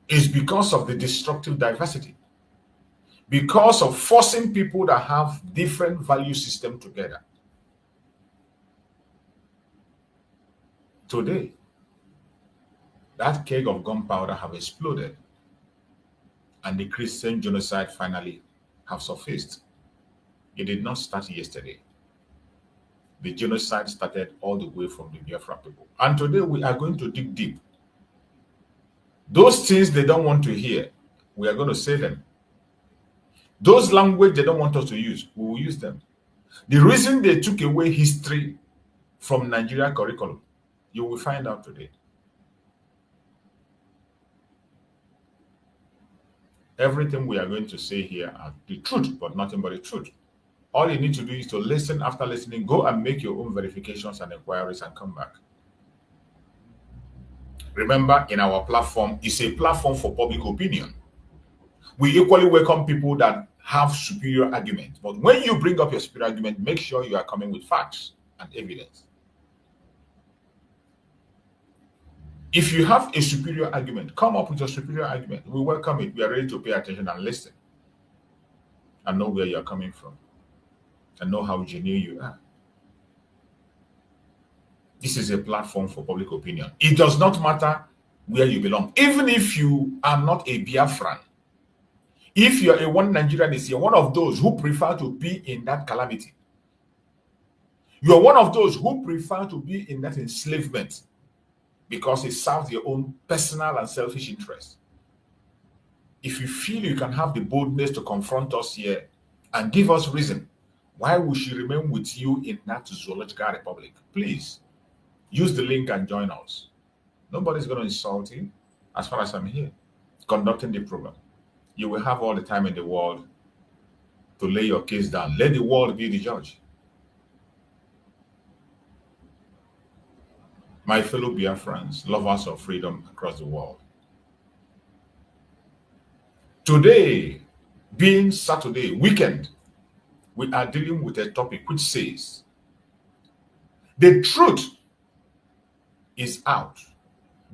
is because of the destructive diversity, because of forcing people that have different value system together. Today, that keg of gunpowder have exploded, and the Christian genocide finally have surfaced. It did not start yesterday. The genocide started all the way from the Biafra people. And today we are going to dig deep. Those things they don't want to hear, we are going to say them. Those language they don't want us to use, we will use them. The reason they took away history from Nigeria curriculum, you will find out today. Everything we are going to say here are the truth, but nothing but the truth. All you need to do is to listen. After listening, go and make your own verifications and inquiries and come back. Remember, in our platform, it's a platform for public opinion. We equally welcome people that have superior arguments. But when you bring up your superior argument, make sure you are coming with facts and evidence. If you have a superior argument, come up with your superior argument. We welcome it. We are ready to pay attention and listen and know where you are coming from and know how genuine you are. This is a platform for public opinion. It does not matter where you belong. Even if you are not a Biafran, if you're a one Nigerian, you're one of those who prefer to be in that calamity. You're one of those who prefer to be in that enslavement because it serves your own personal and selfish interests. If you feel you can have the boldness to confront us here and give us reason why we should remain with you in that zoological republic, please use the link and join us. Nobody's going to insult you as far as I'm here conducting the program. You will have all the time in the world to lay your case down. Let the world be the judge. My fellow Biafrans, lovers of freedom across the world. Today, being Saturday, weekend, we are dealing with a topic which says, the truth is out.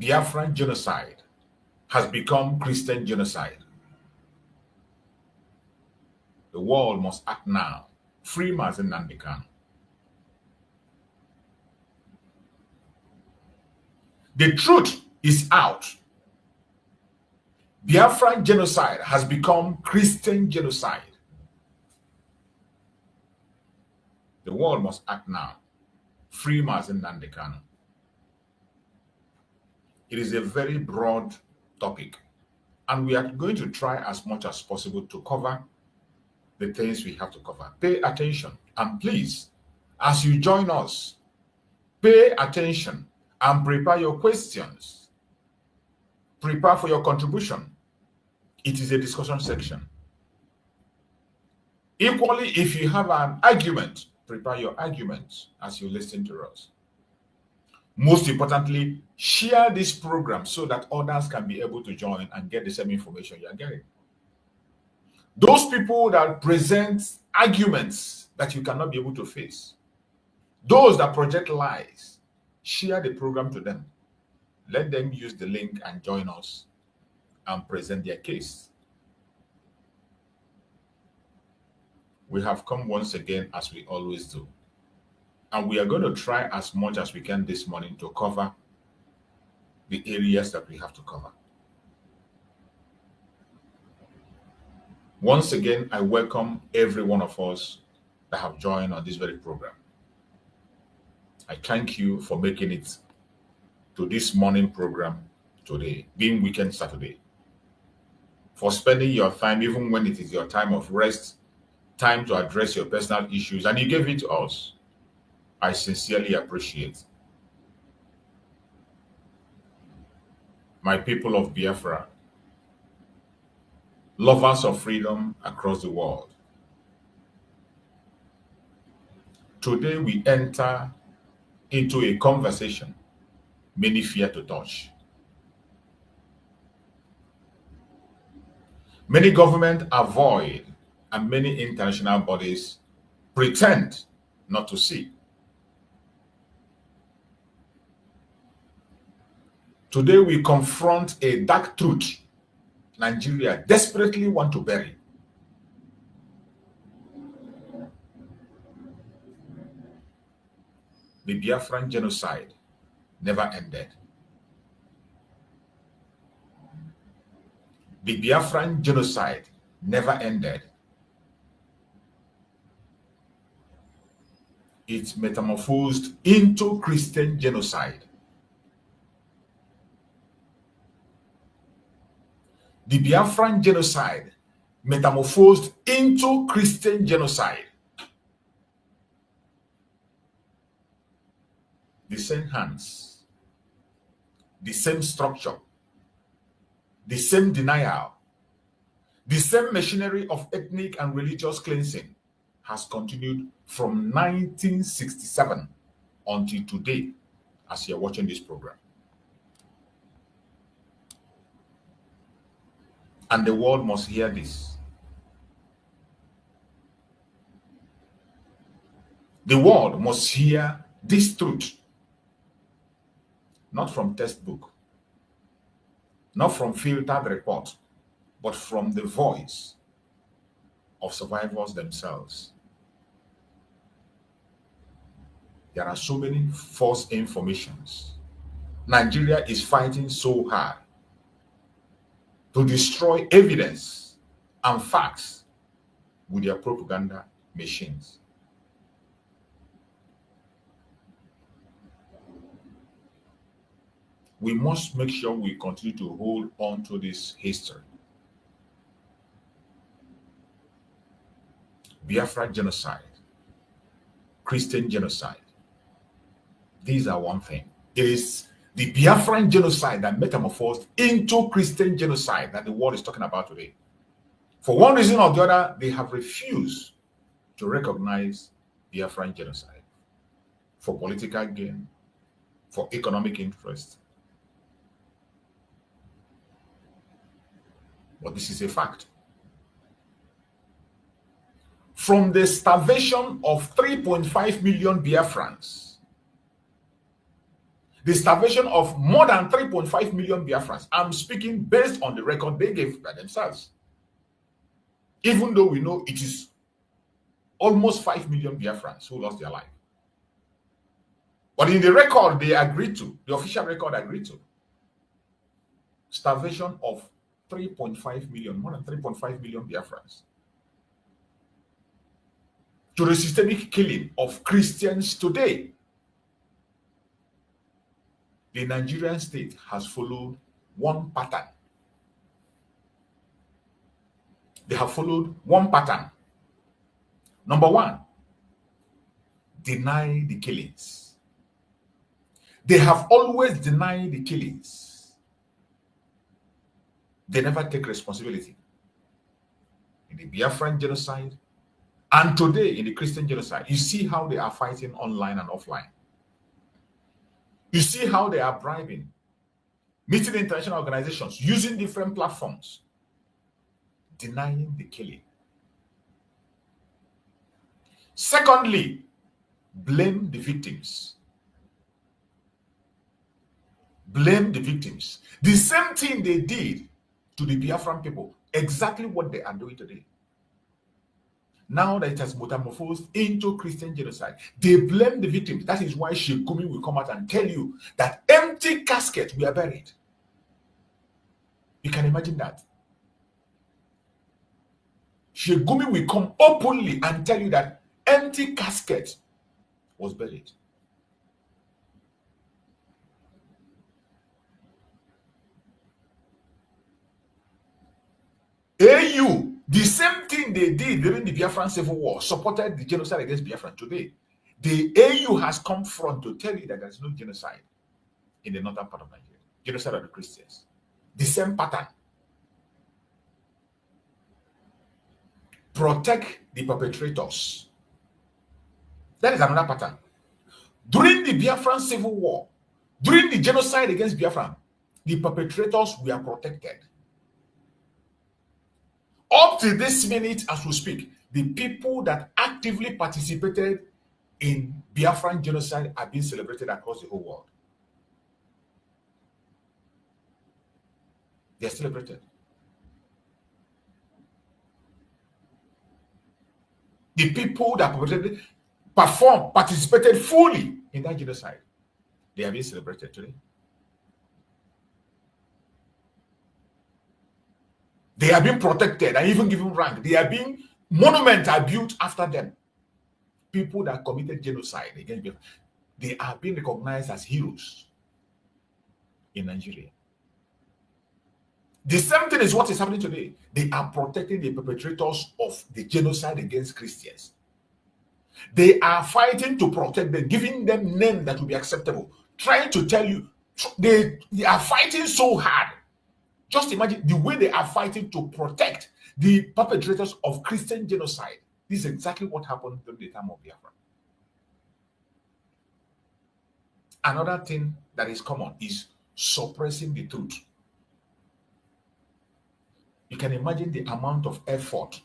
Biafran genocide has become Christian genocide. The world must act now. Free Nnamdi Kanu. The truth is out. Biafran genocide has become Christian genocide. The world must act now. Free Nnamdi Kanu. It is a very broad topic, and we are going to try as much as possible to cover the things we have to cover. Pay attention, and please, as you join us, pay attention and prepare your questions. Prepare for your contribution. It is a discussion section. Equally, if you have an argument, prepare your arguments as you listen to us. Most importantly, share this program so that others can be able to join and get the same information you are getting. Those people that present arguments that you cannot be able to face, those that project lies, share the program to them. Let them use the link and join us and present their case. We have come once again, as we always do. And we are going to try as much as we can this morning to cover the areas that we have to cover. Once again, I welcome every one of us that have joined on this very program. I thank you for making it to this morning program today, being weekend Saturday, for spending your time, even when it is your time of rest, time to address your personal issues, and you gave it to us. I sincerely appreciate. My people of Biafra, lovers of freedom across the world. Today we enter into a conversation many fear to touch. Many governments avoid and many international bodies pretend not to see. Today we confront a dark truth Nigeria desperately want to bury. The Biafran genocide never ended. The Biafran genocide never ended. It metamorphosed into Christian genocide. The Biafran genocide metamorphosed into Christian genocide. The same hands, the same structure, the same denial, the same machinery of ethnic and religious cleansing has continued from 1967 until today as you're watching this program. And the world must hear this. The world must hear this truth. Not from textbook, not from filtered report, but from the voice of survivors themselves. There are so many false informations. Nigeria is fighting so hard to destroy evidence and facts with their propaganda machines. We must make sure we continue to hold on to this history. Biafra genocide, Christian genocide. These are one thing. It is the Biafran genocide that metamorphosed into Christian genocide that the world is talking about today. For one reason or the other, they have refused to recognize Biafran genocide for political gain, for economic interest. But this is a fact. From the starvation of 3.5 million Biafrans, the starvation of more than 3.5 million Biafrans, I'm speaking based on the record they gave by themselves. Even though we know it is almost 5 million Biafrans who lost their life. But in the record they agreed to, the official record agreed to, starvation of 3.5 million, more than 3.5 million Biafrans. To the systemic killing of Christians today. The Nigerian state has followed one pattern. They have followed one pattern. Number one, deny the killings. They have always denied the killings. They never take responsibility. In the Biafran genocide, and today in the Christian genocide, you see how they are fighting online and offline. You see how they are bribing, meeting international organizations, using different platforms, denying the killing. Secondly, blame the victims. Blame the victims. The same thing they did to the Biafran people, exactly what they are doing today. Now that it has metamorphosed into Christian genocide, they blame the victims. That is why Shegumi will come out and tell you that empty caskets were buried. You can imagine that. Shegumi will come openly and tell you that empty casket was buried. AU, the same thing they did during the Biafran Civil War, supported the genocide against Biafran today. The AU has come front to tell you that there's no genocide in the northern part of Nigeria. Genocide of the Christians. The same pattern. Protect the perpetrators. That is another pattern. During the Biafran Civil War, during the genocide against Biafran, the perpetrators were protected. Up to this minute, as we speak, the people that actively participated in Biafran genocide are being celebrated across the whole world. They are celebrated. The people that participated fully in that genocide, they are being celebrated today. They are being protected and even given rank. They are being, monuments are built after them. People that committed genocide against Biafra, they are being recognized as heroes in Nigeria. The same thing is what is happening today. They are protecting the perpetrators of the genocide against Christians. They are fighting to protect them, giving them names that will be acceptable, trying to tell you they are fighting so hard. Just imagine the way they are fighting to protect the perpetrators of Christian genocide. This is exactly what happened during the time of Biafra. Another thing that is common is suppressing the truth. You can imagine the amount of effort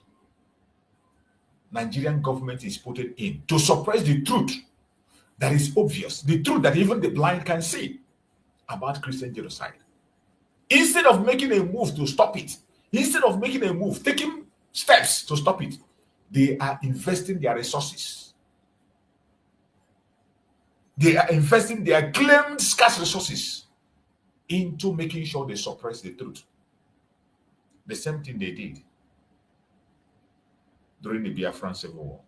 Nigerian government is putting in to suppress the truth that is obvious, the truth that even the blind can see about Christian genocide. Instead of making a move to stop it, instead of making a move, taking steps to stop it, they are investing their resources. They are investing their claimed scarce resources into making sure they suppress the truth. The same thing they did during the Biafran Civil War,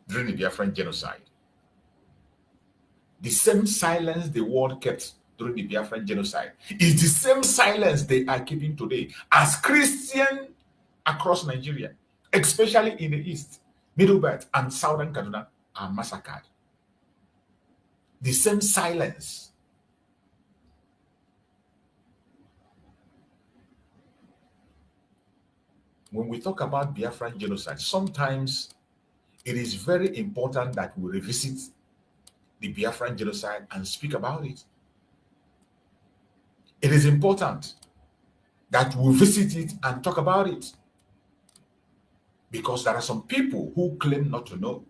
during the Biafran genocide. The same silence the world kept during the Biafran genocide is the same silence they are keeping today as Christians across Nigeria, especially in the east, Middle Belt, and southern Kaduna are massacred. The same silence. When we talk about Biafran genocide, sometimes it is very important that we revisit the Biafran genocide and speak about it. It is important that we visit it and talk about it, because there are some people who claim not to know.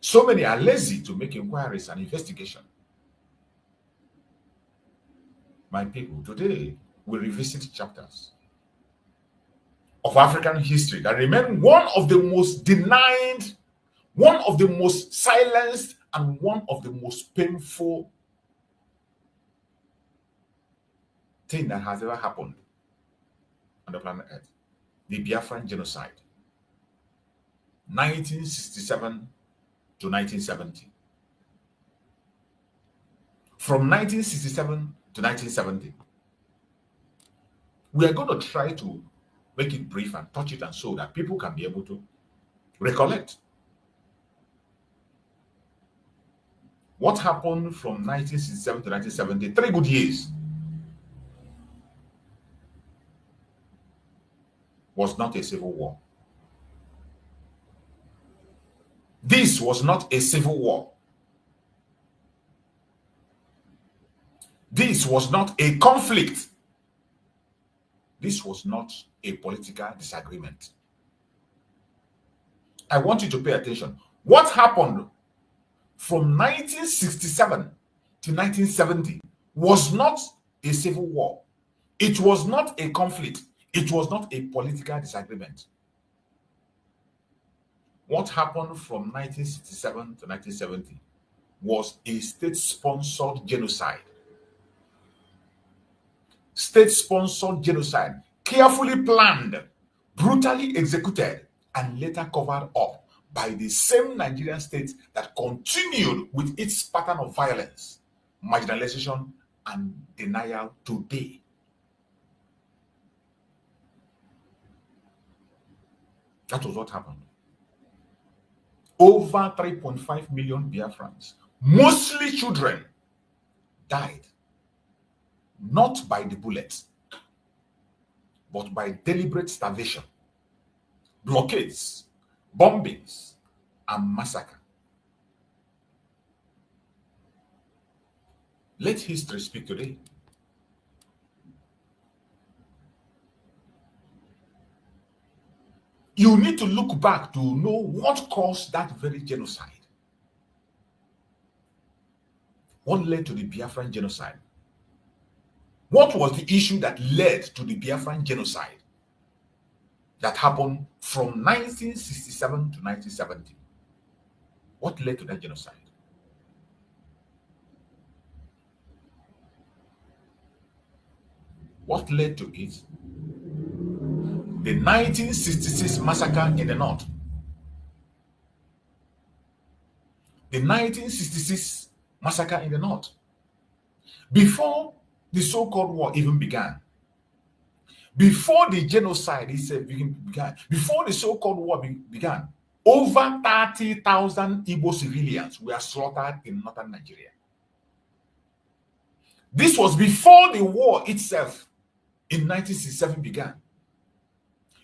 So many are lazy to make inquiries and investigation. My people, today we revisit chapters of African history that remain one of the most denied, one of the most silenced, and one of the most painful thing that has ever happened on the planet Earth. The Biafran genocide, 1967 to 1970. From 1967 to 1970, we are going to try to make it brief and touch it and so that people can be able to recollect what happened from 1967 to 1970. 3 good years. Was not a civil war. This was not a civil war. This was not a conflict. This was not a political disagreement. I want you to pay attention. What happened from 1967 to 1970 was not a civil war. It was not a conflict. It was not a political disagreement. What happened from 1967 to 1970 was a state-sponsored genocide. State-sponsored genocide, carefully planned, brutally executed, and later covered up by the same Nigerian state that continued with its pattern of violence, marginalization, and denial today. That was what happened. Over 3.5 million Biafrans, mostly children, died, not by the bullets, but by deliberate starvation, blockades, bombings, and massacre. Let history speak today. You need to look back to know what caused that very genocide. What led to the Biafran genocide? What was the issue that led to the Biafran genocide? that happened from 1967 to 1970. What led to that genocide? What led to it? The 1966 massacre in the north. The 1966 massacre in the north. Before the so-called war even began, before the genocide itself began, before the so-called war began, over 30,000 Igbo civilians were slaughtered in northern Nigeria. This was before the war itself in 1967 began.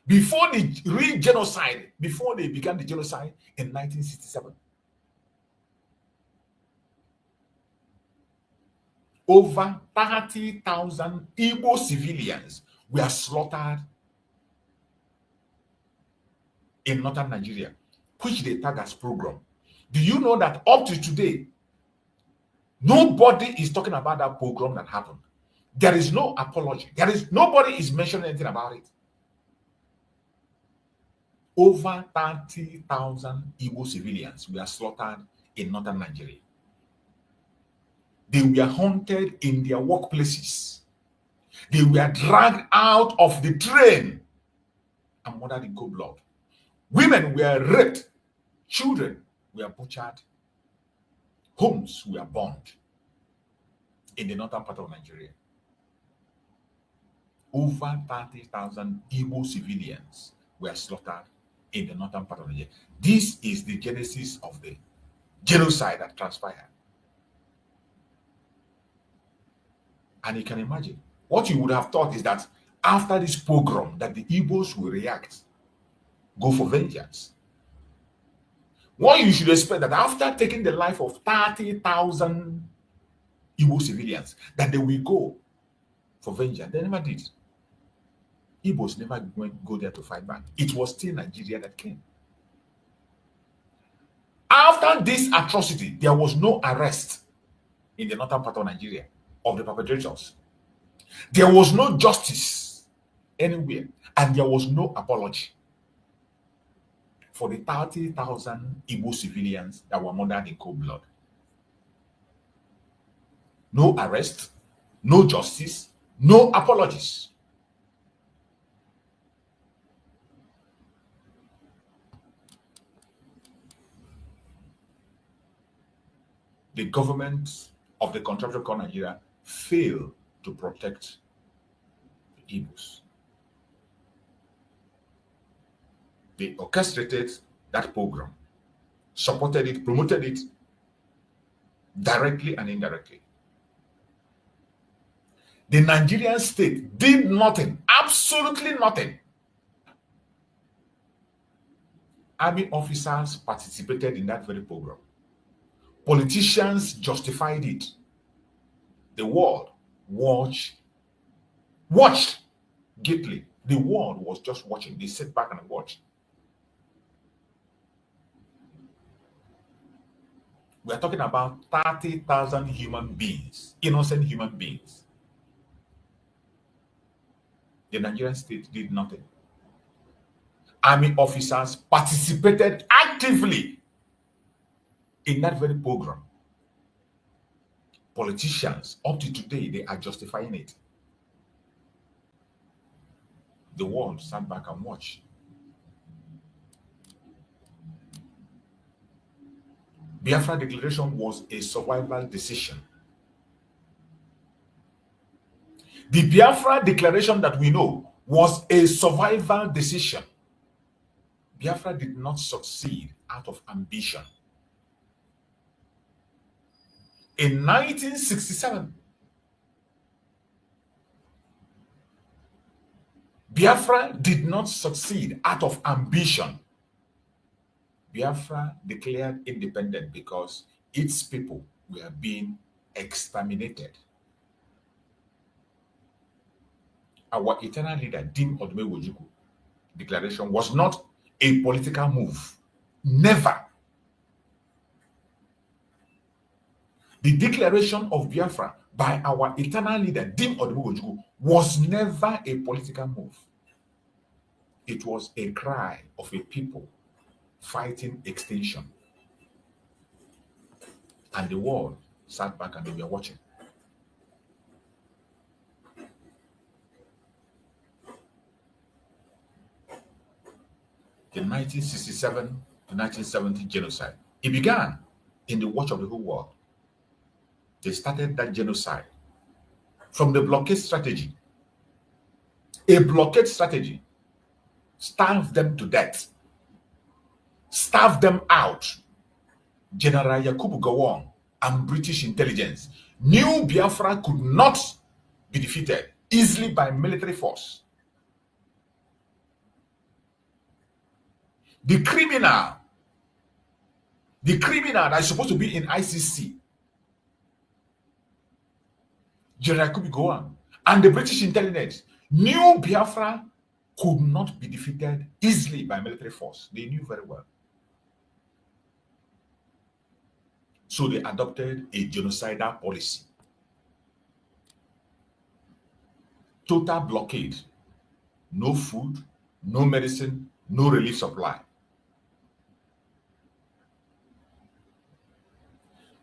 Before the real genocide, before they began the genocide in 1967. Over 30,000 Igbo civilians were slaughtered in northern Nigeria, which they tag as program. Do you know that up to today, nobody is talking about that program that happened? There is no apology. Nobody is mentioning anything about it. Over 30,000 Igbo civilians were slaughtered in northern Nigeria. They were hunted in their workplaces. They were dragged out of the train and murdered in cold blood. Women were raped. Children were butchered. Homes were burned in the northern part of Nigeria. Over 30,000 Igbo civilians were slaughtered in the northern part of Nigeria. This is the genesis of the genocide that transpired. And you can imagine, what you would have thought is that after this pogrom, that the Igbos will react, go for vengeance. What you should expect that after taking the life of 30,000 Igbo civilians, that they will go for vengeance. They never did. Igbos never go there to fight back. It was still Nigeria that came. After this atrocity, there was no arrest in the northern part of Nigeria of the perpetrators. There was no justice anywhere, and there was no apology for the 30,000 Igbo civilians that were murdered in cold blood. No arrest, no justice, no apologies. The government of the contractor called Nigeria failed to protect the Igbos. They orchestrated that program, supported it, promoted it, directly and indirectly. The Nigerian state did nothing, absolutely nothing. Army officers participated in that very program. Politicians justified it. The world watched guiltily. The world was just watching. They sat back and watched. We are talking about 30,000 human beings, innocent human beings. The Nigerian state did nothing. Army officers participated actively in that very program. Politicians, up to today, they are justifying it. The world sat back and watched. Biafra declaration was a survival decision. The Biafra declaration that we know was a survival decision. Biafra did not succeed out of ambition. In 1967, Biafra did not succeed out of ambition. Biafra declared independent because its people were being exterminated. Our eternal leader, Dim Odumegwu declaration was not a political move. Never. The declaration of Biafra by our eternal leader, Dim Odumegwu, was never a political move. It was a cry of a people fighting extinction. And the world sat back and they were watching. The 1967 to 1970 genocide, it began in the watch of the whole world. They started that genocide from the blockade strategy. A blockade strategy starved them to death, starved them out. General Yakubu Gowon and British intelligence knew Biafra could not be defeated easily by military force. The criminal that is supposed to be in ICC, General Yakubu Gowon and the British intelligence knew Biafra could not be defeated easily by military force. They knew very well. So they adopted a genocidal policy. Total blockade. No food, no medicine, no relief supply.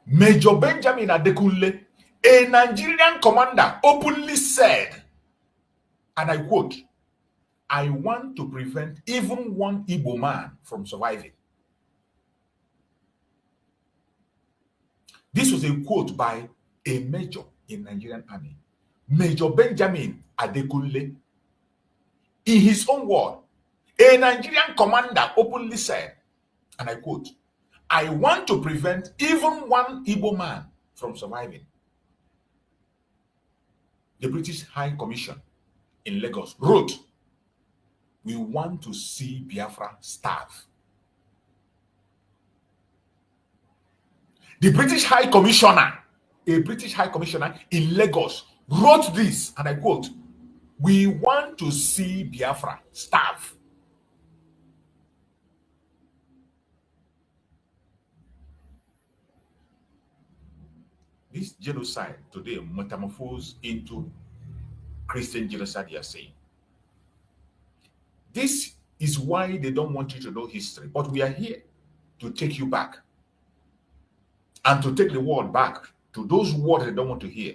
Major Benjamin Adekunle, a Nigerian commander, openly said, and I quote, "I want to prevent even one Igbo man from surviving." This was a quote by a major in Nigerian army, Major Benjamin Adekunle. In his own word, a Nigerian commander openly said, and I quote, "I want to prevent even one Igbo man from surviving." The British High Commission in Lagos wrote, "We want to see Biafra starve." The British High Commissioner, a British High Commissioner in Lagos, wrote this, and I quote, "We want to see Biafra starve." This genocide today metamorphosed into Christian genocide, you are saying. This is why they don't want you to know history, but we are here to take you back and to take the world back to those words they don't want to hear.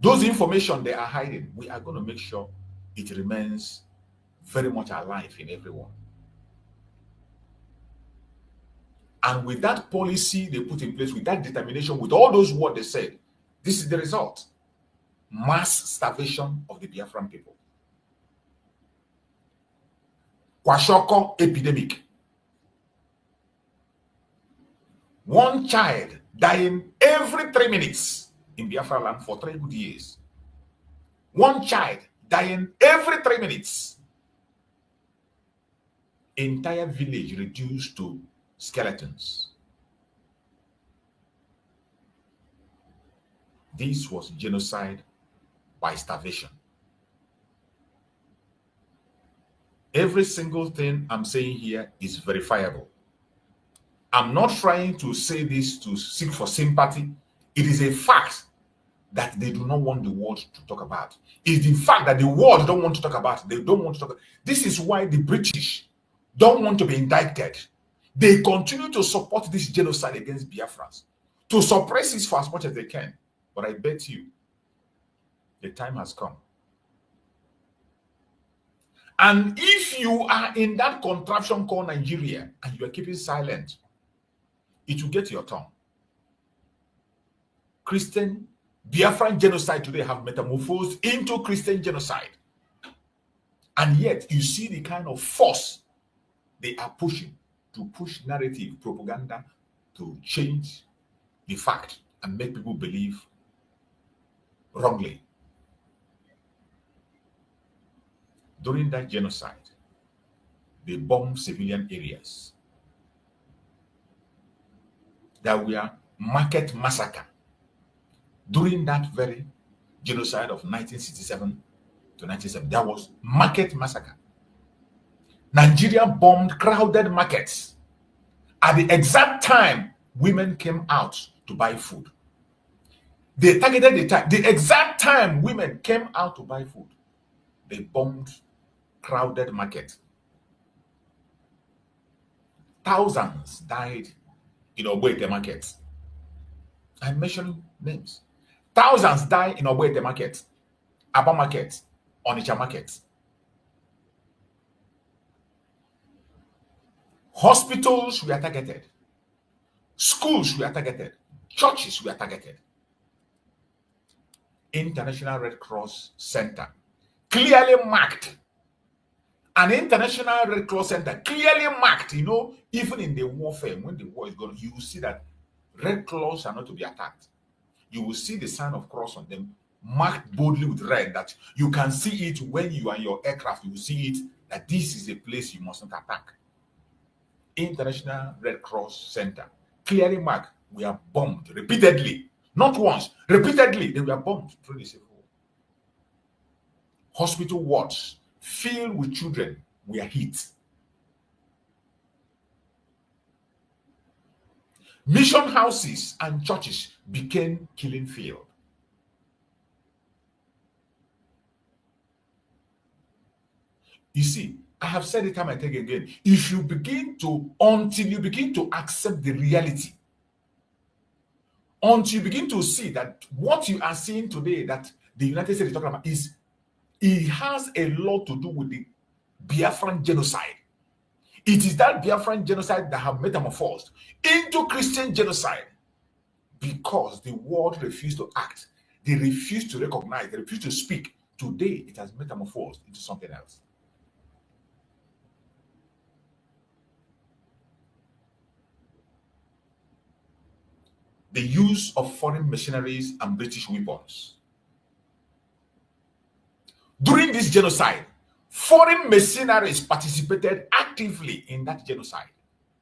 Those information they are hiding, we are going to make sure it remains very much alive in everyone. And with that policy they put in place, with that determination, with all those words they said, this is the result. Mass starvation of the Biafran people. Kwashoko epidemic. One child dying every 3 minutes in Biafra land for 3 good years. One child dying every 3 minutes. Entire village reduced to skeletons. This was genocide by starvation. Every single thing I'm saying here is verifiable. I'm not trying to say this to seek for sympathy. It is a fact that they do not want the world to talk about. It's the fact that the world don't want to talk about. They don't want to talk. This is why the British don't want to be indicted. They continue to support this genocide against Biafrans, to suppress it for as much as they can. But I bet you, the time has come. And if you are in that contraption called Nigeria and you are keeping silent, it will get to your tongue. Christian Biafran genocide today have metamorphosed into Christian genocide. And yet you see the kind of force they are pushing to push narrative propaganda to change the fact and make people believe wrongly. During that genocide, they bombed civilian areas. There were market massacre. During that very genocide of 1967 to 1970, there was market massacre. Nigeria bombed crowded markets. At the exact time, women came out to buy food. They targeted the time. The exact time women came out to buy food, they bombed crowded markets. thousands died in Ogbete market. I'm mentioning names. Thousands died in Ogbete market, Aba market, Onitsha market. Hospitals were targeted. Schools were targeted. Churches were targeted. International Red Cross Center clearly marked. An International Red Cross Center clearly marked, even in the warfare, when the war is going, you will see that Red Cross are not to be attacked. You will see the sign of cross on them, marked boldly with red, that you can see it when you are in your aircraft. You will see it, that this is a place you must not attack. International Red Cross Center clearly marked. We are bombed repeatedly. Not once, repeatedly, they were bombed through the civil war. Hospital wards filled with children were hit. Mission houses and churches became killing field. You see, I have said it time and again, if you begin to, until you begin to accept the reality, until you begin to see that what you are seeing today, that the United States is talking about, it has a lot to do with the Biafran genocide. It is that Biafran genocide that have metamorphosed into Christian genocide, because the world refused to act. They refused to recognize. They refused to speak. Today, it has metamorphosed into something else. The use of foreign mercenaries and British weapons. During this genocide, foreign mercenaries participated actively in that genocide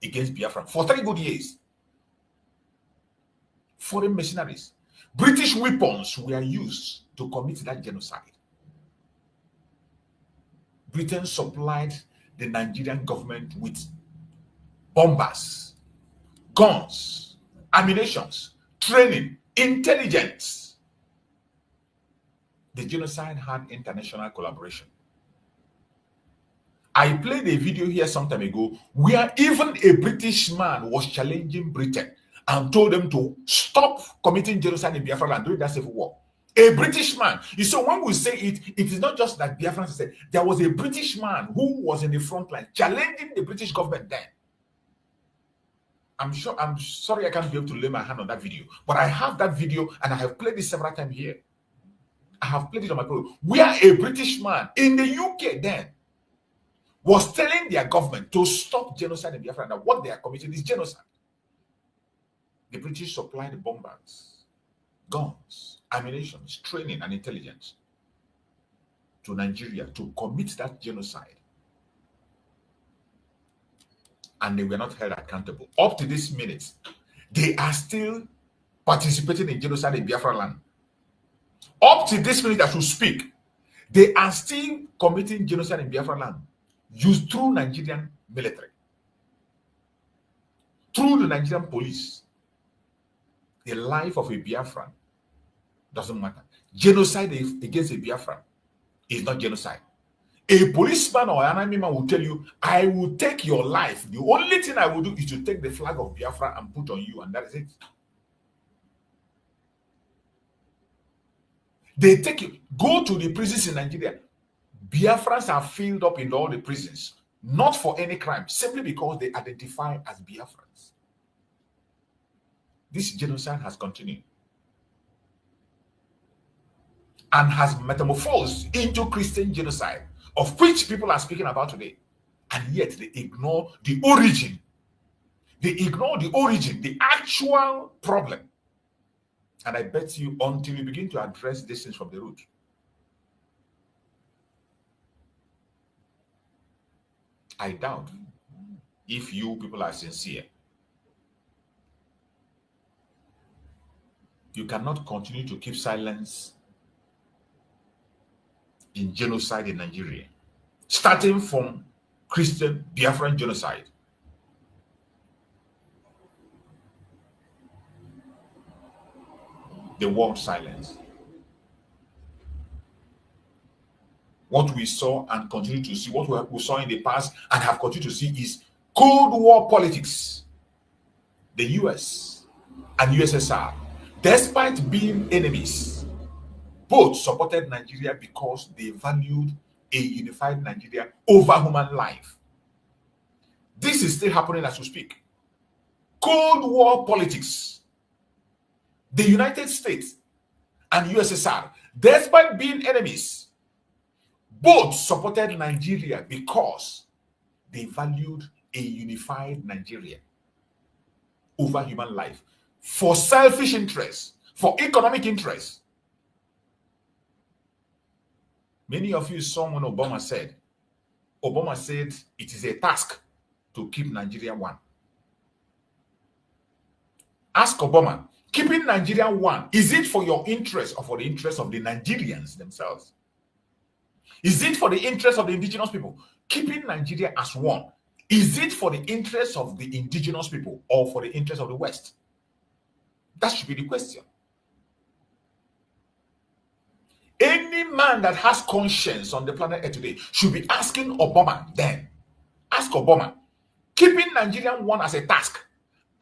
against Biafra for 3 good years. Foreign mercenaries. British weapons were used to commit that genocide. Britain supplied the Nigerian government with bombers, guns, ammunitions, training, intelligence. The genocide had international collaboration. I played a video here some time ago where even a British man was challenging Britain and told them to stop committing genocide in Biafra and during that civil war. A British man. So when we say it, it is not just that Biafrans said. There was a British man who was in the front line challenging the British government then. I'm sorry I can't be able to lay my hand on that video, but I have that video and I have played it several times here. I have played it on my program, where a British man in the UK then was telling their government to stop genocide in Biafra, and what they are committing is genocide. The British supplied bombers, guns, ammunition, training, and intelligence to Nigeria to commit that genocide. And they were not held accountable. Up to this minute, they are still participating in genocide in Biafra land. Up to this minute as we speak, they are still committing genocide in Biafra land, used through Nigerian military, through the Nigerian police. The life of a Biafran doesn't matter. Genocide against a Biafran is not genocide. A policeman or an army man will tell you, I will take your life. The only thing I will do is to take the flag of Biafra and put on you, and that is it. They take you, go to the prisons in Nigeria. Biafrans are filled up in all the prisons, not for any crime, simply because they identify as Biafrans. This genocide has continued and has metamorphosed into Christian genocide, of which people are speaking about today, and yet they ignore the origin. They ignore the origin, the actual problem. And I bet you, until you begin to address these things from the root, I doubt if you people are sincere. You cannot continue to keep silence in genocide in Nigeria, starting from Christian Biafran genocide. The world silence. What we saw and continue to see, what we saw in the past and have continued to see, is Cold War politics, the US and USSR, despite being enemies, both supported Nigeria because they valued a unified Nigeria over human life. This is still happening as we speak. Cold War politics, the United States and USSR, despite being enemies, both supported Nigeria because they valued a unified Nigeria over human life for selfish interests, for economic interests. Many of you saw when Obama said it is a task to keep Nigeria one. Ask Obama, keeping Nigeria one, is it for your interest or for the interest of the Nigerians themselves? Is it for the interest of the indigenous people? Keeping Nigeria as one, is it for the interest of the indigenous people or for the interest of the West? That should be the question. Any man that has conscience on the planet Earth today should be asking Obama then. Ask Obama, keeping Nigeria one as a task.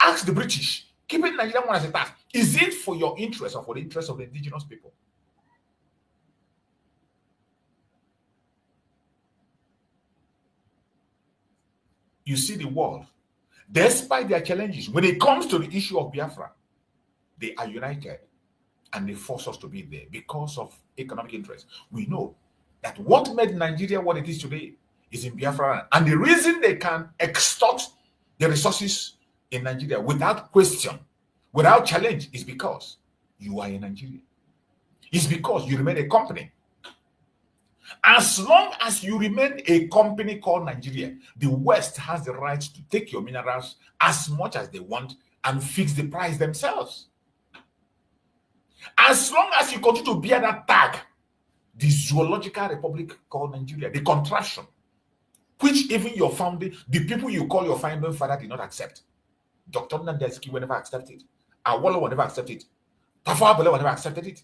Ask the British, keeping Nigeria one as a task. Is it for your interest or for the interest of the indigenous people? You see, the world, despite their challenges, when it comes to the issue of Biafra, they are united and they force us to be there because of economic interest. We know that what made Nigeria what it is today is in Biafra. And the reason they can extort the resources in Nigeria without question, without challenge, is because you are in Nigeria. It's because you remain a company. As long as you remain a company called Nigeria, the West has the right to take your minerals as much as they want and fix the price themselves. As long as you continue to bear that tag, the zoological republic called Nigeria, the contraction, which even your founding, the people you call your founding father did not accept. Dr. Nnamdi Kanu will never accept it. Awolowo will never accept it. Tafawa Balewa will never accepted it.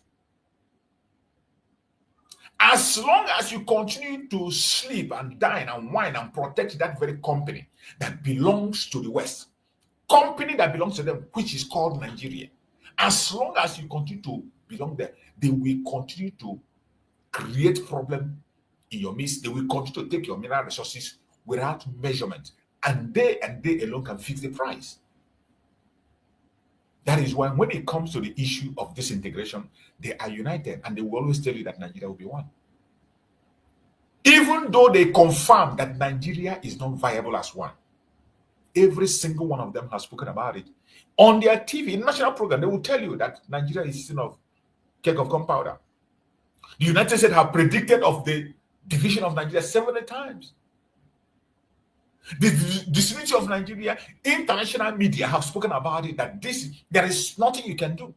As long as you continue to sleep and dine and wine and protect that very company that belongs to the West, company that belongs to them, which is called Nigeria, as long as you continue to belong there, they will continue to create problem in your midst. They will continue to take your mineral resources without measurement, and they alone can fix the price. That is why when it comes to the issue of disintegration, they are united and they will always tell you that Nigeria will be one. Even though they confirm that Nigeria is not viable as one, every single one of them has spoken about it. On their TV, national program, they will tell you that Nigeria is a cake of gunpowder. The United States have predicted of the division of Nigeria several times. The disunity of Nigeria, international media have spoken about it, that there is nothing you can do.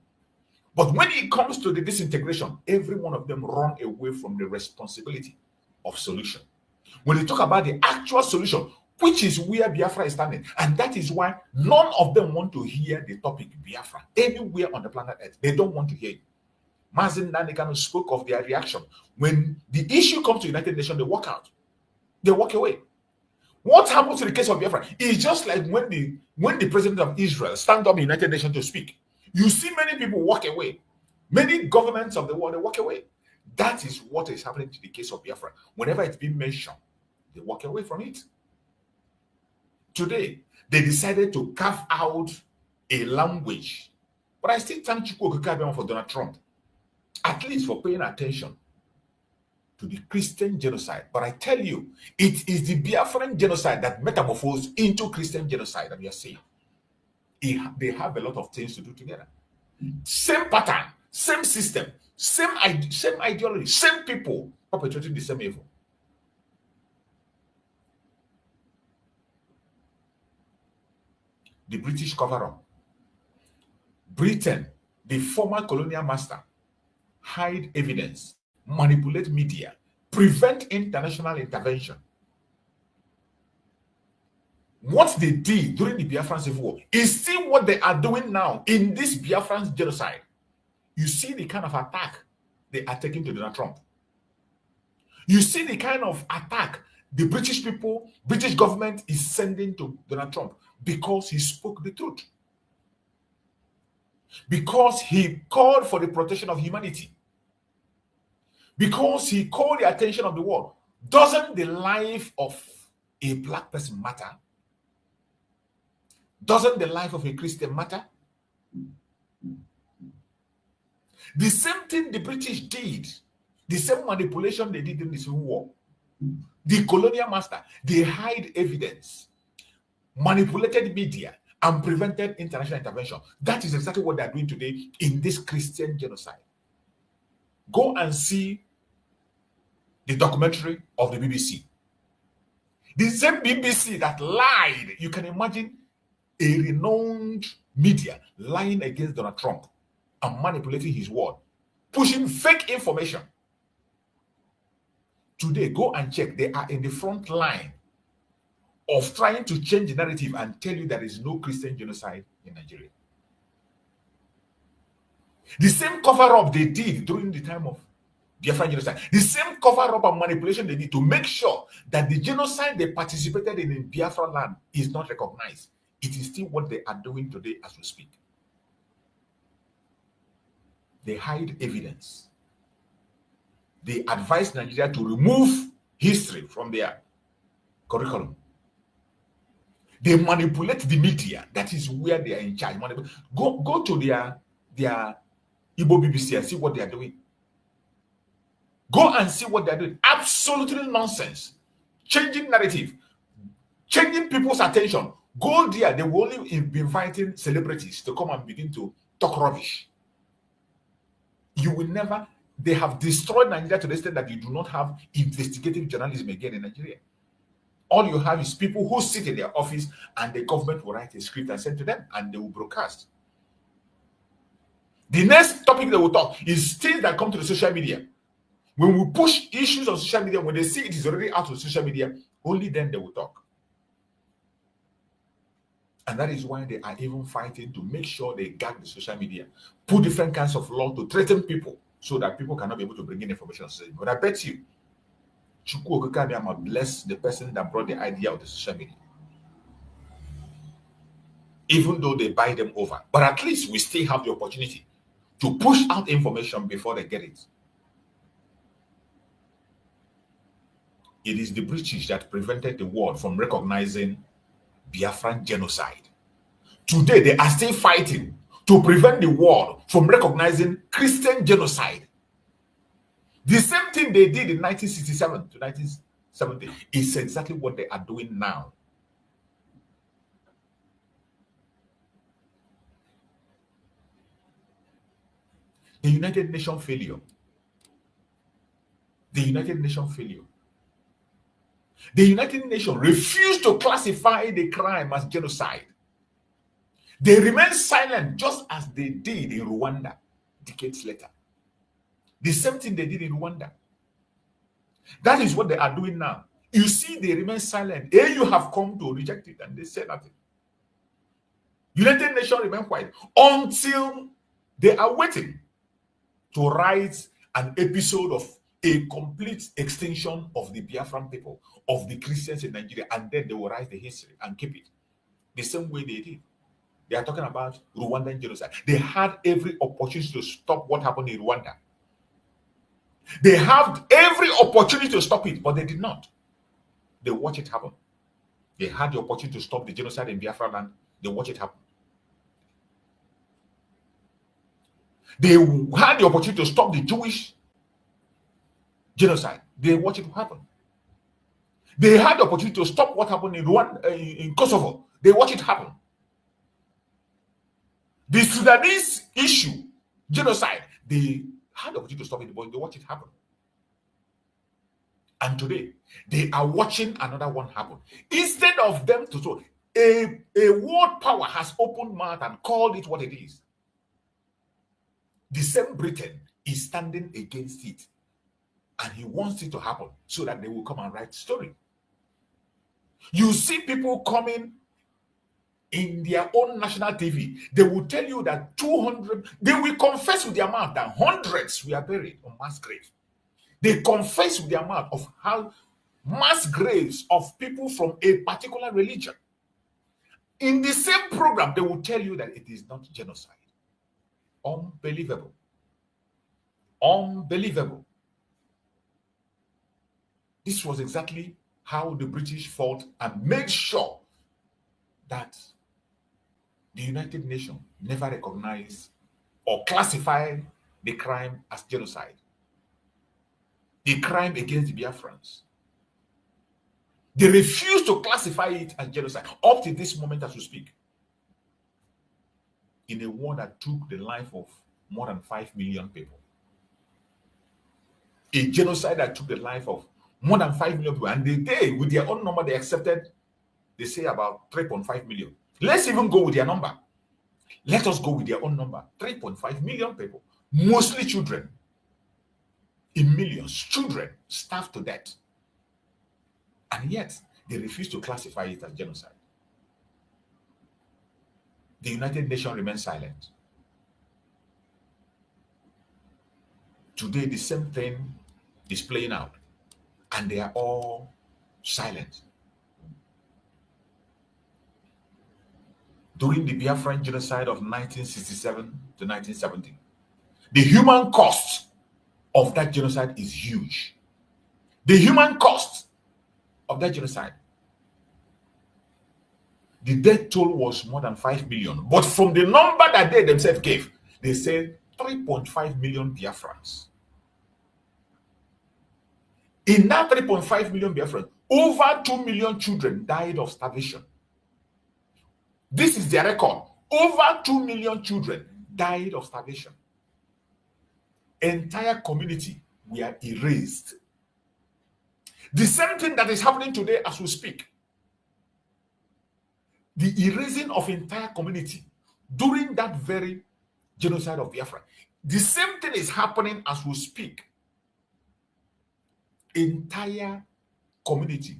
But when it comes to the disintegration, every one of them run away from the responsibility of solution. When they talk about the actual solution, which is where Biafra is standing, and that is why none of them want to hear the topic Biafra anywhere on the planet Earth. They don't want to hear it. Nnamdi Kanu spoke of their reaction. When the issue comes to United Nations, they walk out. They walk away. What happens in the case of Biafra is just like when the president of Israel stands up in the United Nations to speak. You see many people walk away. Many governments of the world, they walk away. That is what is happening to the case of Biafra. Whenever it's been mentioned, they walk away from it. Today, they decided to carve out a language. But I still thank Chukwu Okeke for Donald Trump, at least for paying attention to the Christian genocide. But I tell you, it is the Biafran genocide that metamorphosed into Christian genocide that we are seeing. They have a lot of things to do together. Same pattern, same system, same ideology, same people perpetrating the same evil. The British cover-up. Britain, the former colonial master, hide evidence, manipulate media, prevent international intervention. What they did during the Biafran Civil War is still what they are doing now in this Biafran genocide. You see the kind of attack they are taking to Donald Trump. You see the kind of attack the British people, British government is sending to Donald Trump because he spoke the truth. Because he called for the protection of humanity. Because he called the attention of the world. Doesn't the life of a black person matter? Doesn't the life of a Christian matter? The same thing the British did, the same manipulation they did in the Civil War. The colonial master, they hide evidence, manipulated media, and prevented international intervention. That is exactly what they are doing today in this Christian genocide. Go and see the documentary of the BBC. The same BBC that lied. You can imagine a renowned media lying against Donald Trump and manipulating his word, pushing fake information. Today, go and check. They are in the front line of trying to change the narrative and tell you there is no Christian genocide in Nigeria. The same cover-up they did during the time of Biafran genocide, the same cover-up and manipulation they did to make sure that the genocide they participated in Biafra land is not recognized. It is still what they are doing today as we speak. They hide evidence. They advise Nigeria to remove history from their curriculum. They manipulate the media. That is where they are in charge. Go to their Igbo BBC and see what they are doing. Go and see what they are doing. Absolutely nonsense. Changing narrative. Changing people's attention. Go there. They will only be inviting celebrities to come and begin to talk rubbish. You will never. They have destroyed Nigeria to the extent that you do not have investigative journalism again in Nigeria. All you have is people who sit in their office and the government will write a script and send to them and they will broadcast. The next topic they will talk is things that come to the social media. When we push issues on social media, when they see it is already out of social media, only then they will talk. And that is why they are even fighting to make sure they gag the social media, put different kinds of law to threaten people so that people cannot be able to bring in information. But I bet you, Chukwu Okekabiyama bless the person that brought the idea of the social media. Even though they buy them over. But at least we still have the opportunity to push out information before they get it. It is the British that prevented the world from recognizing Biafran genocide. Today, they are still fighting to prevent the world from recognizing Christian genocide. The same thing they did in 1967 to 1970 is exactly what they are doing now. The United Nations failure. The United Nations failure. The United Nations refused to classify the crime as genocide. They remained silent just as they did in Rwanda decades later. The same thing they did in Rwanda. That is what they are doing now. You see, they remain silent. You have come to reject it and they say nothing. United Nations remain quiet until they are waiting to write an episode of a complete extinction of the Biafran people, of the Christians in Nigeria, and then they will write the history and keep it the same way they did. They are talking about Rwandan genocide. They had every opportunity to stop what happened in Rwanda. They have every opportunity to stop it, but they did not. They watch it happen. They had the opportunity to stop the genocide in Biafra land. They watch it happen. They had the opportunity to stop the Jewish genocide. They watch it happen. They had the opportunity to stop what happened in Rwanda, in Kosovo. They watch it happen. The Sudanese issue, genocide, they had the opportunity to stop it, but they watch it happen. And today, they are watching another one happen. Instead of them to so a world power has opened mouth and called it what it is. The same Britain is standing against it. And he wants it to happen so that they will come and write story. You see people coming in their own national TV. They will tell you that 200, they will confess with their mouth that hundreds were buried on mass graves. They confess with their mouth of how mass graves of people from a particular religion. In the same program, they will tell you that it is not genocide. Unbelievable. Unbelievable. This was exactly how the British fought and made sure that the United Nations never recognized or classified the crime as genocide. The crime against the Biafrans. They refused to classify it as genocide up to this moment as we speak. In a war that took the life of more than 5 million people. A genocide that took the life of more than 5 million people. And they, with their own number, they accepted, they say about 3.5 million. Let's even go with their number. Let us go with their own number. 3.5 million people, mostly children. In millions, children starved to death. And yet, they refuse to classify it as genocide. The United Nations remains silent. Today, the same thing is playing out, and they are all silent. During the Biafran genocide of 1967 to 1970, the human cost of that genocide is huge. The human cost of that genocide. The death toll was more than 5 million. But from the number that they themselves gave, they said 3.5 million Biafrans. In that 3.5 million Biafrans, over 2 million children died of starvation. This is their record. Over 2 million children died of starvation. Entire community were erased. The same thing that is happening today as we speak. The erasing of entire community during that very genocide of Biafra. The same thing is happening as we speak. Entire community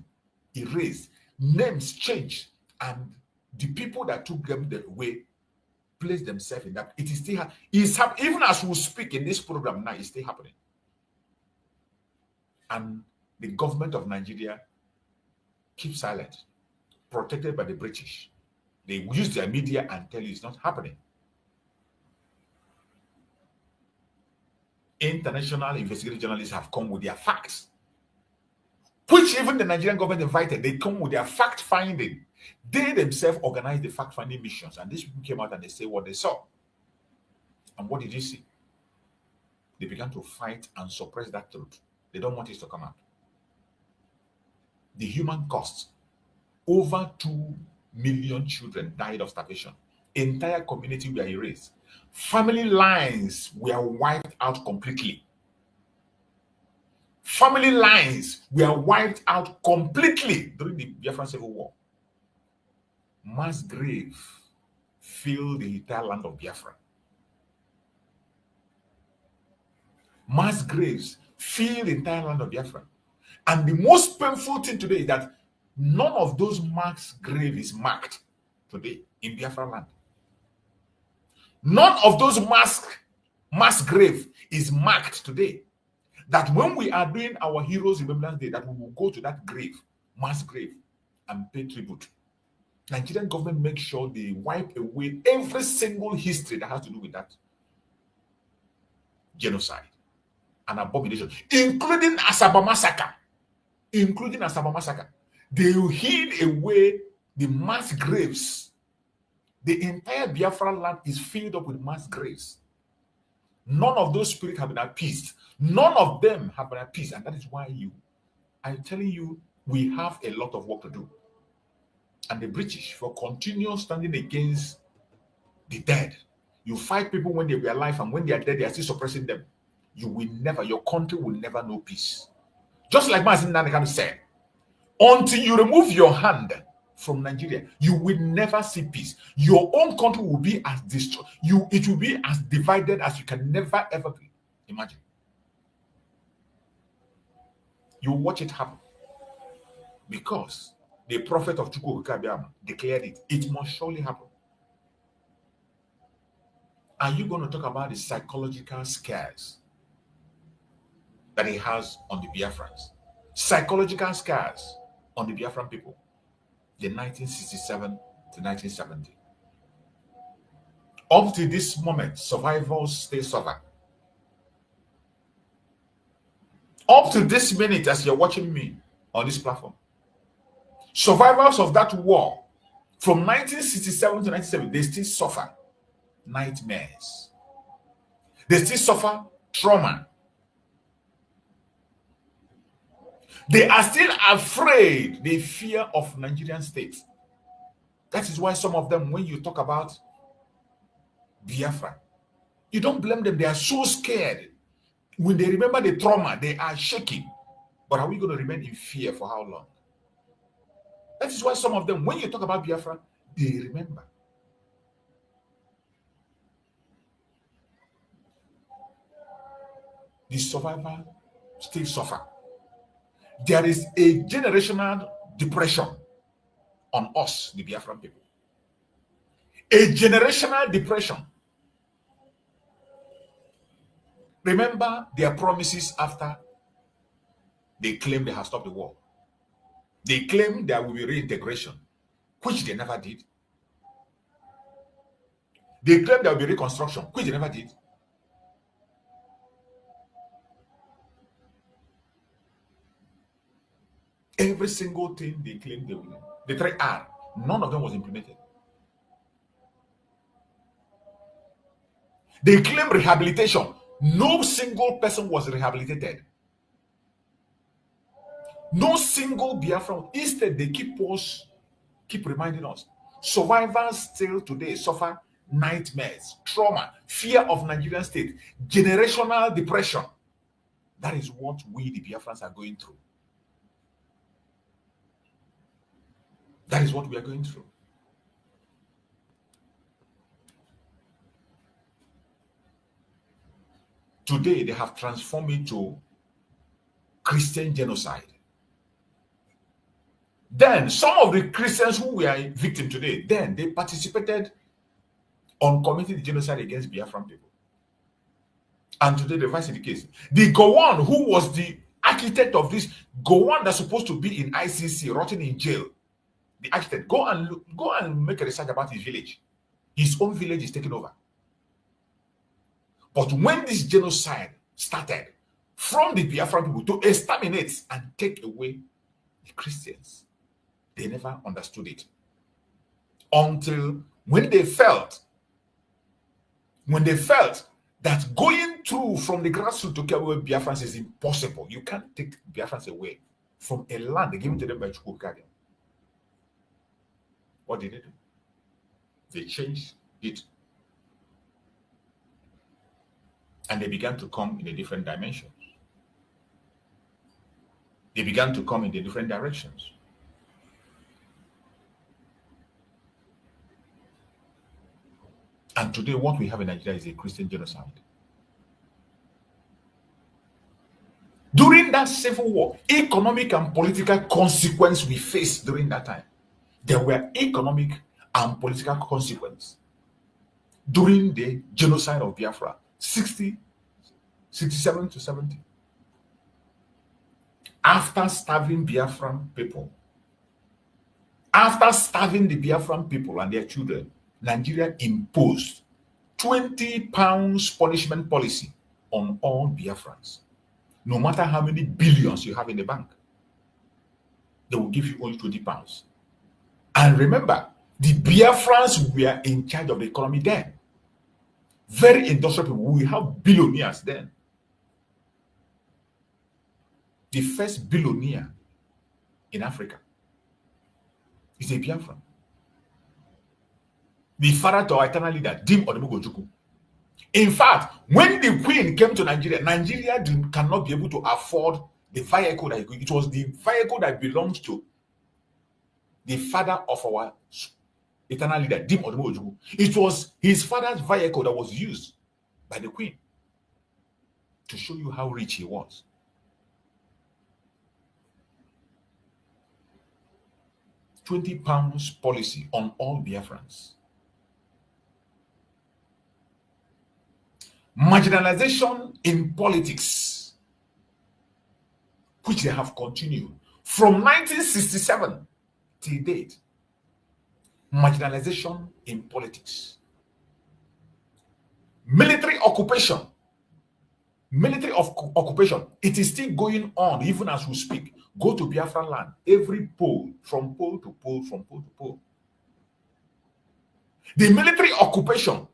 erased, names changed, and the people that took them away placed themselves in that. It is still even as we speak in this program now, it's still happening. And the government of Nigeria keeps silent, protected by the British. They use their media and tell you it's not happening. International investigative journalists have come with their facts, which even the Nigerian government invited. They come with their fact finding. They themselves organized the fact finding missions, and these people came out and they say what they saw. And what did you see? They began to fight and suppress that truth. They don't want it to come out. The human cost: over 2 million children died of starvation. Entire community were erased. Family lines were wiped out completely. Family lines were wiped out completely during the Biafran Civil War. Mass grave filled the entire land of Biafra. Mass graves filled the entire land of Biafra. And the most painful thing today is that none of those mass graves is marked today in Biafra land. None of those mass grave is marked today. That when we are doing our Heroes Remembrance Day, that we will go to that grave, mass grave, and pay tribute. Nigerian government makes sure they wipe away every single history that has to do with that genocide and abomination, including Asaba massacre. Including Asaba massacre. They will hid away the mass graves. The entire Biafra land is filled up with mass graves. None of those spirits have been appeased. None of them have been appeased. And that is why I'm telling you, we have a lot of work to do. And the British, for continuous standing against the dead, you fight people when they were alive, and when they are dead, they are still suppressing them. Your country will never know peace. Just like Nnamdi Kanu said, until you remove your hand from Nigeria, you will never see peace. Your own country will be as destroyed. It will be as divided as you can never ever be. Imagine. You watch it happen. Because the prophet of Chukwu declared it. It must surely happen. Are you going to talk about the psychological scares that he has on the Biafrans? psychological scars on the Biafran people, the 1967 to 1970. Up to this moment, survivors still suffer. Up to this minute, as you're watching me on this platform, survivors of that war from 1967 to 1970, they still suffer nightmares. They still suffer trauma. They are still afraid, they fear of Nigerian state. That is why some of them, when you talk about Biafra, you don't blame them. They are so scared. When they remember the trauma, they are shaking. But are we going to remain in fear for how long? That is why some of them, when you talk about Biafra, they remember. The survivor still suffer. There is a generational depression on us, the Biafran people. A generational depression. Remember their promises after they claimed they have stopped the war. They claimed there will be reintegration, which they never did. They claimed there will be reconstruction, which they never did. Every single thing they claimed they will do. The 3R, none of them was implemented. They claim rehabilitation. No single person was rehabilitated. No single Biafran. Instead, they keep reminding us. Survivors still today suffer nightmares, trauma, fear of Nigerian state, generational depression. That is what we, the Biafrans, are going through. That is what we are going through. Today, they have transformed it to Christian genocide. Then, some of the Christians who were victims today, then they participated on committing the genocide against Biafran people. And today, the vice is the case. The Gowon, who was the architect of this, Gowon that's supposed to be in ICC, rotting in jail, the architect, go and make a research about his village. His own village is taken over. But when this genocide started from the Biafran people to exterminate and take away the Christians, they never understood it. Until when they felt that going through from the grassroots to carry away Biafrans is impossible. You can't take Biafrans away from a land given to them by Chukwuka. What did they do? They changed it. And they began to come in a different dimension. They began to come in the different directions. And today, what we have in Nigeria is a Christian genocide. During that civil war, economic and political consequences we faced during that time. There were economic and political consequences during the genocide of Biafra, 67 to 70. After starving Biafran people, after starving the Biafran people and their children, Nigeria imposed 20 pounds punishment policy on all Biafrans. No matter how many billions you have in the bank, they will give you only 20 pounds. And remember, the Biafrans were in charge of the economy then. Very industrial people. We have billionaires then. The first billionaire in Africa is a Biafran. The father to our eternal leader, Dim Odumogojuku. In fact, when the Queen came to Nigeria, Nigeria cannot be able to afford the vehicle that it was the vehicle that belongs to the father of our eternal leader, Dim Odumogojuku. It was his father's vehicle that was used by the Queen to show you how rich he was. £20 policy on all Biafrans. Marginalization in politics. which they have continued from 1967 till date. Marginalization in politics. Military occupation. Military occupation. It is still going on even as we speak. Go to Biafra land. Every pole, from pole to pole, from pole to pole. The military occupation,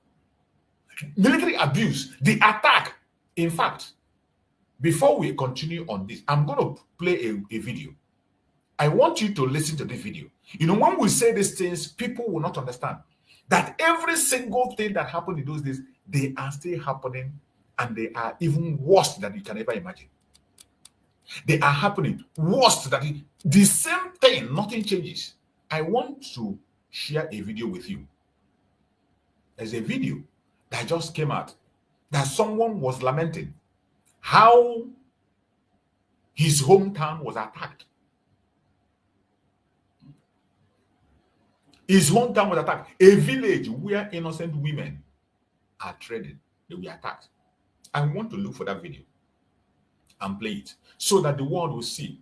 military abuse, the attack. In fact, before we continue on this, I'm going to play a video. I want you to listen to this video. You know, when we say these things, people will not understand that every single thing that happened in those days, they are still happening, and they are even worse than you can ever imagine. They are happening worse than the same thing, nothing changes. I want to share a video with you. There's a video that just came out that someone was lamenting how his hometown was attacked. His hometown was attacked. A village where innocent women are traded, they were attacked. I want to look for that video and play it so that the world will see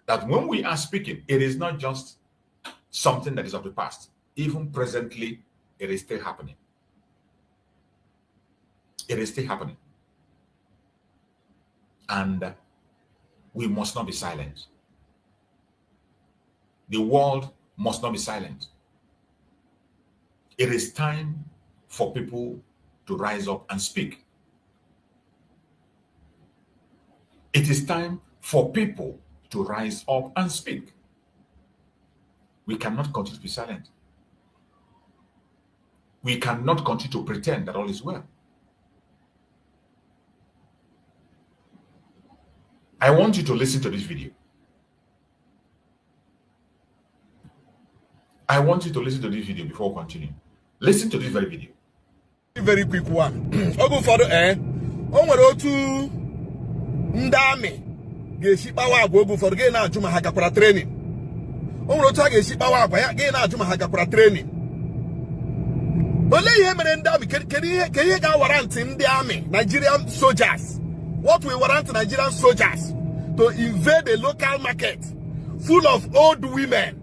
that when we are speaking, it is not just something that is of the past. Even presently, it is still happening. It is still happening. And we must not be silent. The world must not be silent. It is time for people to rise up and speak. It is time for people to rise up and speak. We cannot continue to be silent. We cannot continue to pretend that all is well. I want you to listen to this video. I want you to listen to this video before we continue. Listen to this very video. Very quick one. Ogo for the onwere otu ndami ga-eshikpawa agwa ogo for ga na ajuma ha gakwara training. Onwere otu ha ga-eshikpawa agwa ya ga na ajuma ha gakwara training. Ole ihe mere ndami kedu ihe ga warrant ndị army Nigerian soldiers. What will warrant Nigerian soldiers to invade a local market full of old women?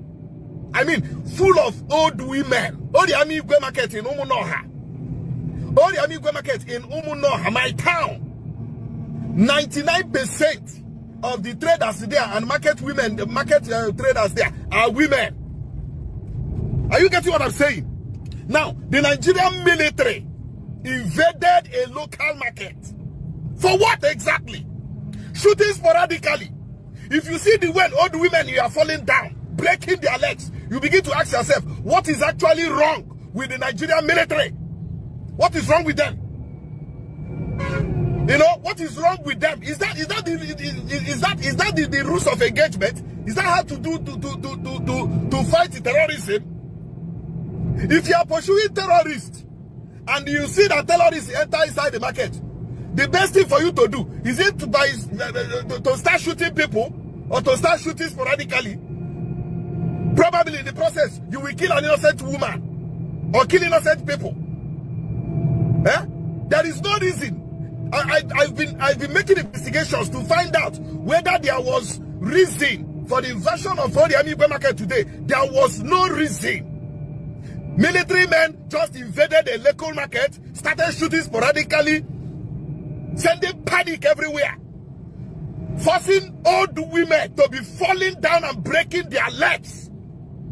I mean, full of old women. Oriami Igwe market in Umunoha. Oriami Igwe market in Umunoha, my town. 99% of the traders there and market women, the market traders there are women. Are you getting what I'm saying? Now, the Nigerian military invaded a local market. For what exactly? Shooting sporadically. If you see the way old women, you are falling down, breaking their legs, you begin to ask yourself, what is actually wrong with the Nigerian military? What is wrong with them? You know, what is wrong with them? Is that the rules of engagement? Is that how to do to fight terrorism? If you are pursuing terrorists and you see that terrorists enter inside the market, the best thing for you to do is it to start shooting people or to start shooting sporadically. Probably in the process, you will kill an innocent woman or kill innocent people. There is no reason. I've been making investigations to find out whether there was reason for the invasion of all the army market today. There was no reason. Military men just invaded a local market, started shooting sporadically, sending panic everywhere, forcing old women to be falling down and breaking their legs.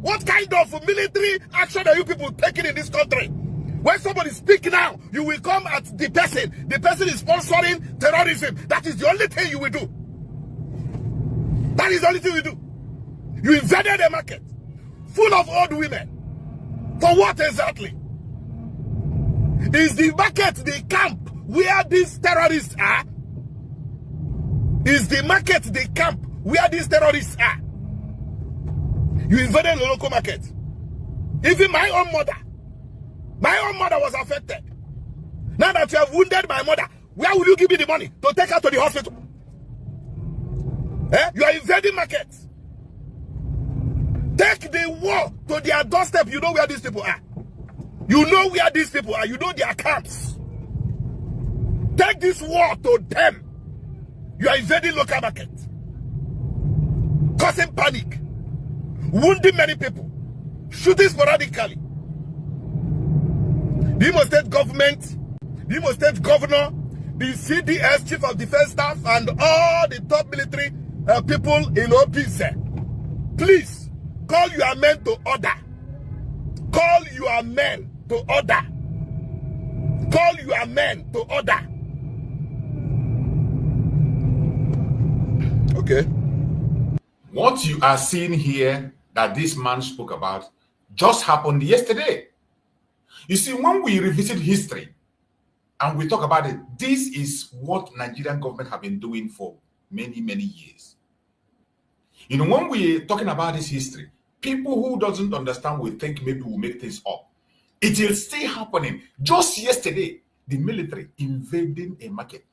What kind of military action are you people taking in this country? When somebody speaks now, you will come at the person. The person is sponsoring terrorism. That is the only thing you will do. That is the only thing you do. You invaded a market full of old women. For what exactly? Is the market the camp where these terrorists are? Is the market the camp where these terrorists are? You invaded the local market. Even my own mother was affected. Now that you have wounded my mother, where will you give me the money to take her to the hospital? You are invading markets. Take the war to their doorstep. You know where these people are. You know where these people are. You know their camps. Take this war to them. You are invading local markets. causing panic, wounding many people, shooting sporadically. The Imo State government, the Imo State governor, the CDS, Chief of Defense Staff, and all the top military people in OPC, please call your men to order. Call your men to order. Call your men to order. Okay. What you are seeing here that this man spoke about just happened yesterday. You see, when we revisit history and we talk about it, this is what Nigerian government have been doing for many, many years. You know, when we're talking about this history, people who doesn't understand will think maybe we'll make things up. It is still happening. Just yesterday, the military invading a market.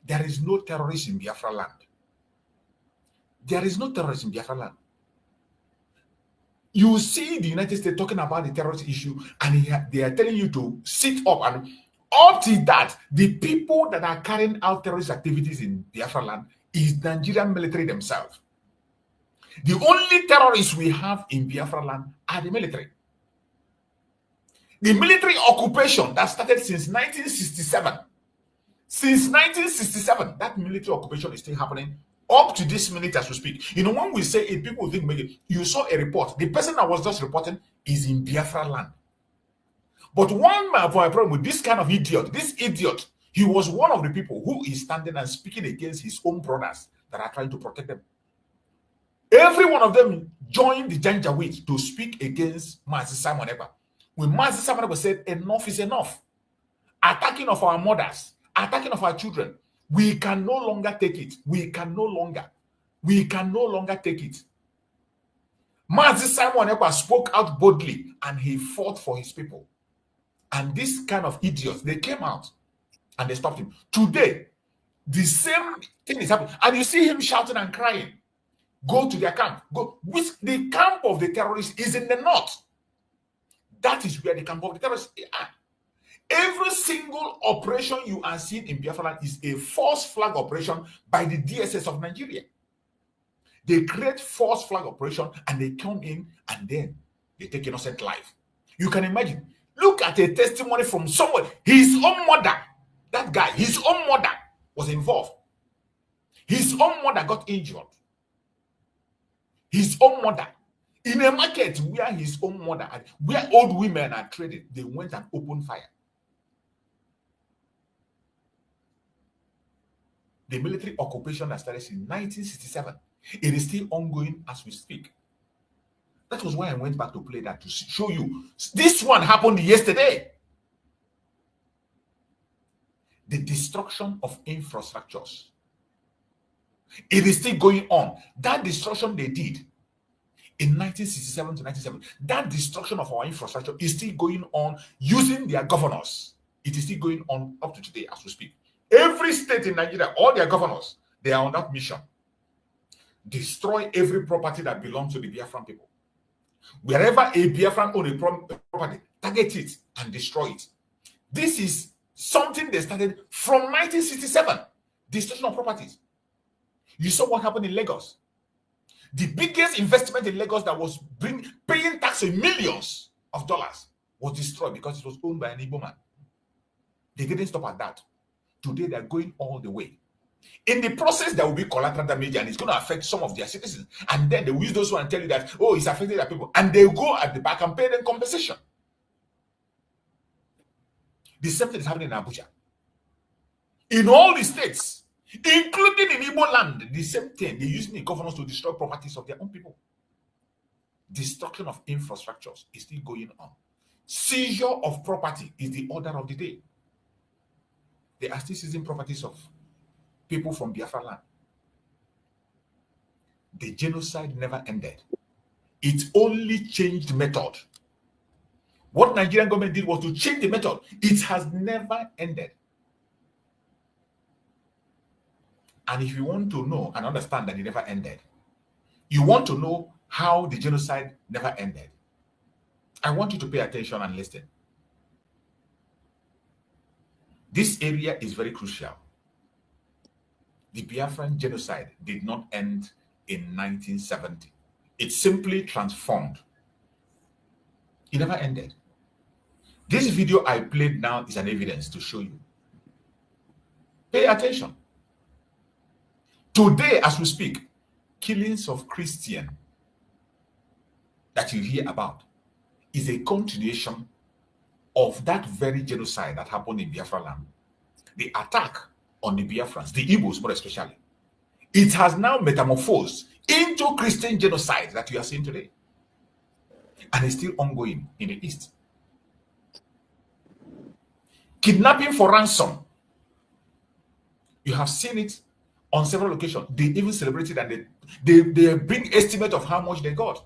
There is no terrorism in Biafra land. There is no terrorism in Biafra land. You see the United States talking about the terrorist issue, and they are telling you to sit up. And up to that, the people that are carrying out terrorist activities in Biafra land is Nigerian military themselves. The only terrorists we have in Biafra land are the military. The military occupation that started since 1967. Since 1967, that military occupation is still happening up to this minute as we speak. You know, when we say it, people think maybe you saw a report. The person that was just reporting is in Biafra land. But one problem with this kind of idiot, he was one of the people who is standing and speaking against his own brothers that are trying to protect them. Every one of them joined the Janjaweed to speak against Mazi Simon Ekpa. When Mazi Simon Ekpa said enough is enough, attacking of our mothers, attacking of our children, we can no longer take it. We can no longer take it. Mazi Simon Ekpa spoke out boldly and he fought for his people. And this kind of idiots, they came out and they stopped him. Today, the same thing is happening. And you see him shouting and crying. Go to their camp. Go. Which the camp of the terrorists is in the north. That is where the camp of the terrorists are. Every single operation you are seeing in Biafra land is a false flag operation by the DSS of Nigeria. They create false flag operation and they come in and then they take innocent life. You can imagine. Look at a testimony from someone. His own mother, that guy, his own mother was involved. His own mother got injured. His own mother. In a market where his own mother, where old women are traded, they went and opened fire. The military occupation that started in 1967, it is still ongoing as we speak. That was why I went back to play that to show you. This one happened yesterday. The destruction of infrastructures. It is still going on. That destruction they did in 1967 to 1970, that destruction of our infrastructure is still going on using their governors. It is still going on up to today as we speak. Every state in Nigeria, all their governors, they are on that mission. Destroy every property that belongs to the Biafran people. Wherever a Biafran owns a property, target it and destroy it. This is something they started from 1967. Destruction of properties. You saw what happened in Lagos. The biggest investment in Lagos that was paying tax in millions of dollars was destroyed because it was owned by an Igbo man. They didn't stop at that. Today, they're going all the way. In the process, there will be collateral damage and it's going to affect some of their citizens. And then they will use those one and tell you that, oh, it's affecting their people. And they go at the back and pay them compensation. The same thing is happening in Abuja. In all the states, including in Igbo land, the same thing. They're using the governors to destroy properties of their own people. Destruction of infrastructures is still going on. Seizure of property is the order of the day. They are still seizing properties of people from Biafra land. The genocide never ended. It only changed method. What Nigerian government did was to change the method. It has never ended. And if you want to know and understand that it never ended, you want to know how the genocide never ended, I want you to pay attention and listen. This area is very crucial. The Biafran genocide did not end in 1970. It simply transformed. It never ended. This video I played now is an evidence to show you. Pay attention. Today, as we speak, killings of Christians that you hear about is a continuation of that very genocide that happened in Biafra land. The attack on the Biafrans, the Igbos more especially. It has now metamorphosed into Christian genocide that we are seeing today. And it's still ongoing in the East. Kidnapping for ransom. You have seen it on several occasions. They even celebrated and they bring estimate of how much they got.